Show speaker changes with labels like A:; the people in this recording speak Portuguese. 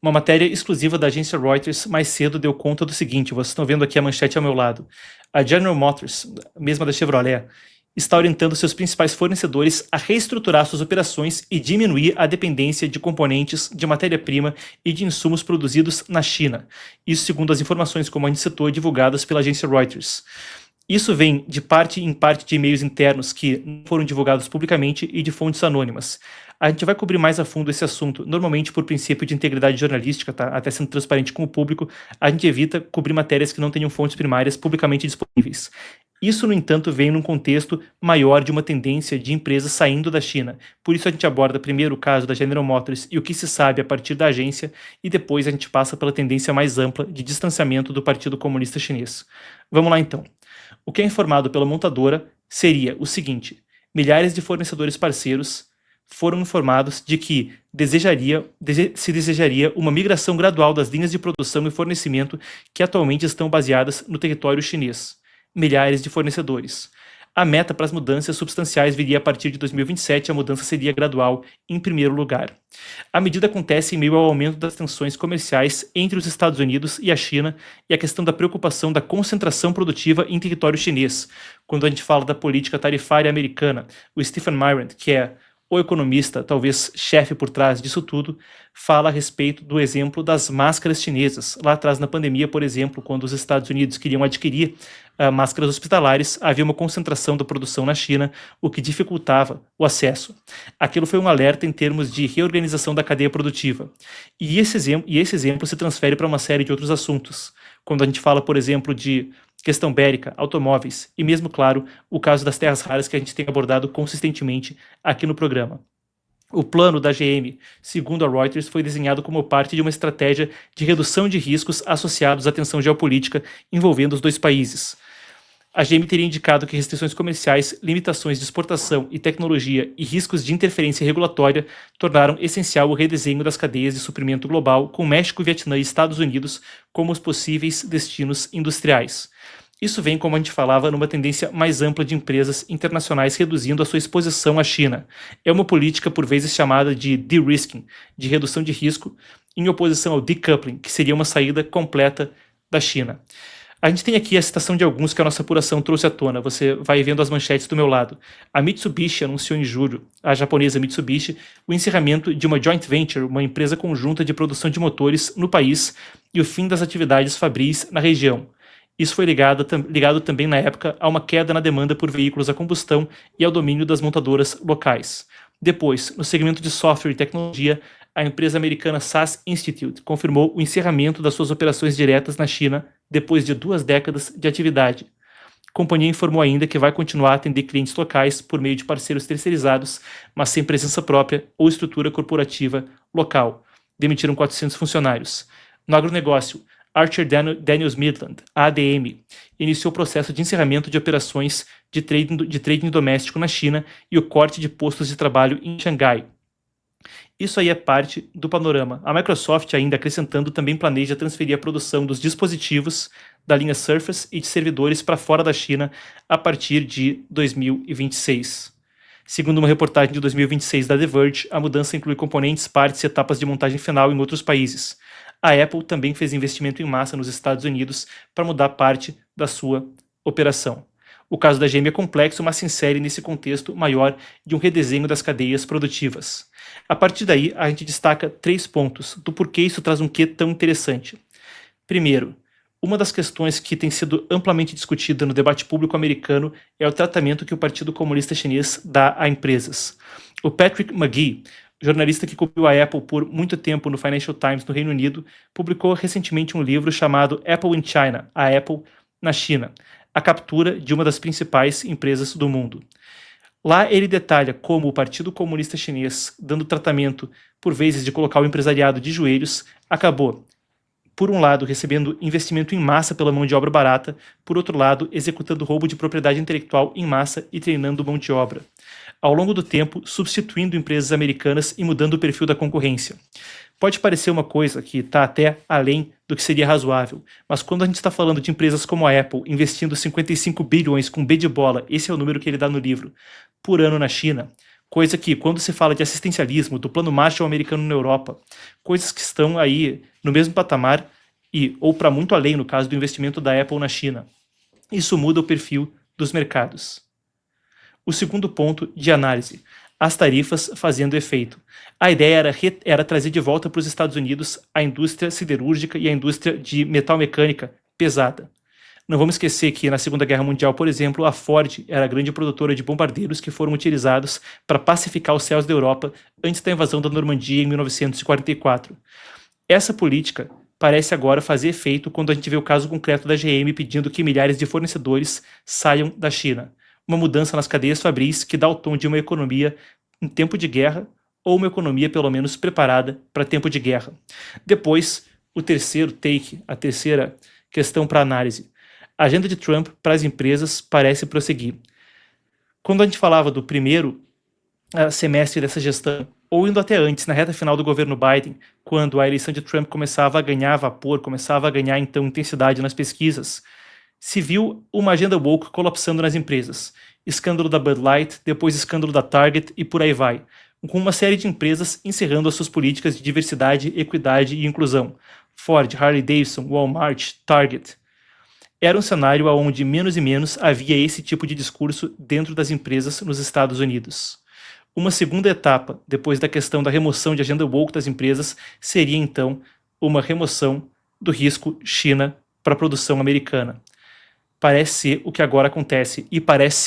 A: Uma matéria exclusiva da agência Reuters mais cedo deu conta do seguinte, vocês estão vendo aqui a manchete ao meu lado. A General Motors, mesma da Chevrolet, está orientando seus principais fornecedores a reestruturar suas operações e diminuir a dependência de componentes, de matéria-prima e de insumos produzidos na China. Isso segundo as informações, como a gente citou, divulgadas pela agência Reuters. Isso vem de parte em parte de e-mails internos que não foram divulgados publicamente e de fontes anônimas. A gente vai cobrir mais a fundo esse assunto, normalmente por princípio de integridade jornalística, tá? Até sendo transparente com o público, a gente evita cobrir matérias que não tenham fontes primárias publicamente disponíveis. Isso, no entanto, vem num contexto maior de uma tendência de empresas saindo da China. Por isso a gente aborda primeiro o caso da General Motors e o que se sabe a partir da agência, e depois a gente passa pela tendência mais ampla de distanciamento do Partido Comunista Chinês. Vamos lá então. O que é informado pela montadora seria o seguinte: milhares de fornecedores parceiros foram informados de que se desejaria uma migração gradual das linhas de produção e fornecimento que atualmente estão baseadas no território chinês. Milhares de fornecedores. A meta para as mudanças substanciais viria a partir de 2027, a mudança seria gradual em primeiro lugar. A medida acontece em meio ao aumento das tensões comerciais entre os Estados Unidos e a China e a questão da preocupação da concentração produtiva em território chinês. Quando a gente fala da política tarifária americana, o Stephen Mirand, que é o economista, talvez chefe por trás disso tudo, fala a respeito do exemplo das máscaras chinesas. Lá atrás, na pandemia, por exemplo, quando os Estados Unidos queriam adquirir máscaras hospitalares, havia uma concentração da produção na China, o que dificultava o acesso. Aquilo foi um alerta em termos de reorganização da cadeia produtiva. E esse exemplo se transfere para uma série de outros assuntos. Quando a gente fala, por exemplo, de questão bélica, automóveis e mesmo, claro, o caso das terras raras que a gente tem abordado consistentemente aqui no programa. O plano da GM, segundo a Reuters, foi desenhado como parte de uma estratégia de redução de riscos associados à tensão geopolítica envolvendo os dois países. A GM teria indicado que restrições comerciais, limitações de exportação e tecnologia e riscos de interferência regulatória tornaram essencial o redesenho das cadeias de suprimento global, com México, Vietnã e Estados Unidos como os possíveis destinos industriais. Isso vem, como a gente falava, numa tendência mais ampla de empresas internacionais reduzindo a sua exposição à China. É uma política por vezes chamada de de-risking, de redução de risco, em oposição ao decoupling, que seria uma saída completa da China. A gente tem aqui a citação de alguns que a nossa apuração trouxe à tona. Você vai vendo as manchetes do meu lado. A Mitsubishi anunciou em julho, a japonesa Mitsubishi, o encerramento de uma joint venture, uma empresa conjunta de produção de motores no país, e o fim das atividades fabris na região. Isso foi ligado também na época a uma queda na demanda por veículos a combustão e ao domínio das montadoras locais. Depois, no segmento de software e tecnologia, a empresa americana SAS Institute confirmou o encerramento das suas operações diretas na China depois de 2 décadas de atividade. A companhia informou ainda que vai continuar a atender clientes locais por meio de parceiros terceirizados, mas sem presença própria ou estrutura corporativa local. Demitiram 400 funcionários. No agronegócio, Archer Daniels Midland, a ADM, iniciou o processo de encerramento de operações de trading doméstico na China e o corte de postos de trabalho em Xangai. Isso aí é parte do panorama. A Microsoft, ainda acrescentando, também planeja transferir a produção dos dispositivos da linha Surface e de servidores para fora da China a partir de 2026. Segundo uma reportagem de 2026 da The Verge, a mudança inclui componentes, partes e etapas de montagem final em outros países. A Apple também fez investimento em massa nos Estados Unidos para mudar parte da sua operação. O caso da GM é complexo, mas se insere nesse contexto maior de um redesenho das cadeias produtivas. A partir daí, a gente destaca 3 pontos do porquê isso traz um quê tão interessante. Primeiro, uma das questões que tem sido amplamente discutida no debate público americano é o tratamento que o Partido Comunista Chinês dá a empresas. O Patrick McGee, jornalista que cobriu a Apple por muito tempo no Financial Times no Reino Unido, publicou recentemente um livro chamado Apple in China, a Apple na China, a captura de uma das principais empresas do mundo. Lá ele detalha como o Partido Comunista Chinês, dando tratamento por vezes de colocar o empresariado de joelhos, acabou, por um lado, recebendo investimento em massa pela mão de obra barata, por outro lado, executando roubo de propriedade intelectual em massa e treinando mão de obra. Ao longo do tempo, substituindo empresas americanas e mudando o perfil da concorrência. Pode parecer uma coisa que está até além do que seria razoável, mas quando a gente está falando de empresas como a Apple investindo 55 bilhões com B de bola, esse é o número que ele dá no livro, por ano na China, Coisa que, quando se fala de assistencialismo, do plano Marshall americano na Europa, coisas que estão aí no mesmo patamar ou para muito além no caso do investimento da Apple na China. Isso muda o perfil dos mercados. O segundo ponto de análise, as tarifas fazendo efeito. A ideia era trazer de volta para os Estados Unidos a indústria siderúrgica e a indústria de metal mecânica pesada. Não vamos esquecer que na Segunda Guerra Mundial, por exemplo, a Ford era a grande produtora de bombardeiros que foram utilizados para pacificar os céus da Europa antes da invasão da Normandia em 1944. Essa política parece agora fazer efeito quando a gente vê o caso concreto da GM pedindo que milhares de fornecedores saiam da China. Uma mudança nas cadeias fabris que dá o tom de uma economia em tempo de guerra ou uma economia pelo menos preparada para tempo de guerra. Depois, o terceiro take, a terceira questão para análise. A agenda de Trump para as empresas parece prosseguir. Quando a gente falava do primeiro semestre dessa gestão, ou indo até antes, na reta final do governo Biden, quando a eleição de Trump começava a ganhar vapor, começava a ganhar então intensidade nas pesquisas, se viu uma agenda woke colapsando nas empresas. Escândalo da Bud Light, depois escândalo da Target e por aí vai, com uma série de empresas encerrando as suas políticas de diversidade, equidade e inclusão. Ford, Harley Davidson, Walmart, Target. Era um cenário onde menos e menos havia esse tipo de discurso dentro das empresas nos Estados Unidos. Uma segunda etapa, depois da questão da remoção de agenda woke das empresas, seria então uma remoção do risco China para a produção americana. Parece ser o que agora acontece e parece